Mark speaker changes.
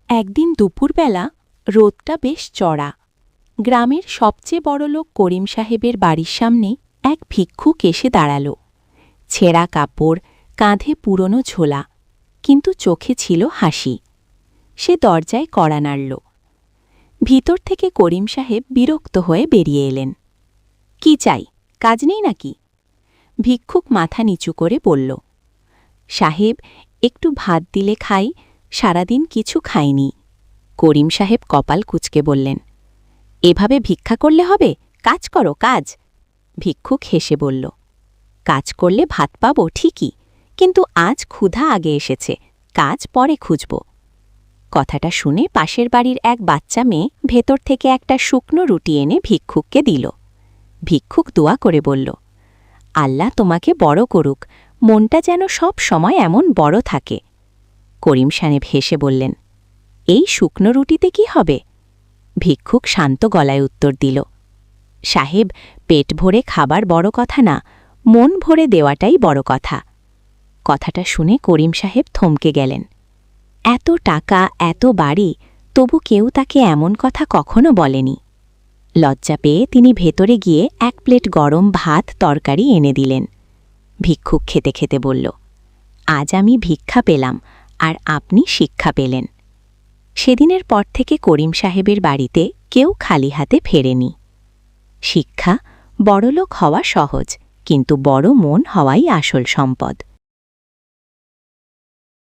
Speaker 1: একদিন দুপুরবেলা রোদটা বেশ চড়া। গ্রামের সবচেয়ে বড়লোক করিম সাহেবের বাড়ির সামনে এক ভিক্ষুক এসে দাঁড়াল। ছেঁড়া কাপড়, কাঁধে পুরনো ঝোলা, কিন্তু চোখে ছিল হাসি। সে দরজায় কড়া নাড়ল। ভিতর থেকে করিম সাহেব বিরক্ত হয়ে বেরিয়ে এলেন। কি চাই, কাজ নেই নাকি? ভিক্ষুক মাথা নিচু করে বলল, সাহেব, একটু ভাত দিলে খাই, সারাদিন কিছু খাইনি। করিম সাহেব কপাল কুঁচকে বললেন, এভাবে ভিক্ষা করলে হবে? কাজ করো, কাজ। ভিক্ষুক হেসে বলল, কাজ করলে ভাত পাবো ঠিকই, কিন্তু আজ ক্ষুধা আগে এসেছে, কাজ পরে খুঁজব। কথাটা শুনে পাশের বাড়ির এক বাচ্চা মেয়ে ভেতর থেকে একটা শুকনো রুটি এনে ভিক্ষুককে দিল। ভিক্ষুক দোয়া করে বলল, আল্লাহ তোমাকে বড় করুক, মনটা যেন সব সময় এমন বড় থাকে। করিম সাহেব হেসে বললেন, এই শুকনো রুটিতে কি হবে? ভিক্ষুক শান্ত গলায় উত্তর দিল, সাহেব, পেট ভরে খাবার বড় কথা না, মন ভরে দেওয়াটাই বড় কথা। কথাটা শুনে করিম সাহেব থমকে গেলেন। এত টাকা, এত বাড়ি, তবু কেউ তাকে এমন কথা কখনো বলেনি। লজ্জা পেয়ে তিনি ভেতরে গিয়ে এক প্লেট গরম ভাত তরকারি এনে দিলেন। ভিক্ষুক খেতে খেতে বলল, আজ আমি ভিক্ষা পেলাম, আর আপনি শিক্ষা পেলেন। সেদিনের পর থেকে করিম সাহেবের বাড়িতে কেউ খালি হাতে ফেরেনি। শিক্ষা, বড়লোক হওয়া সহজ, কিন্তু বড় মন হওয়াই আসল সম্পদ।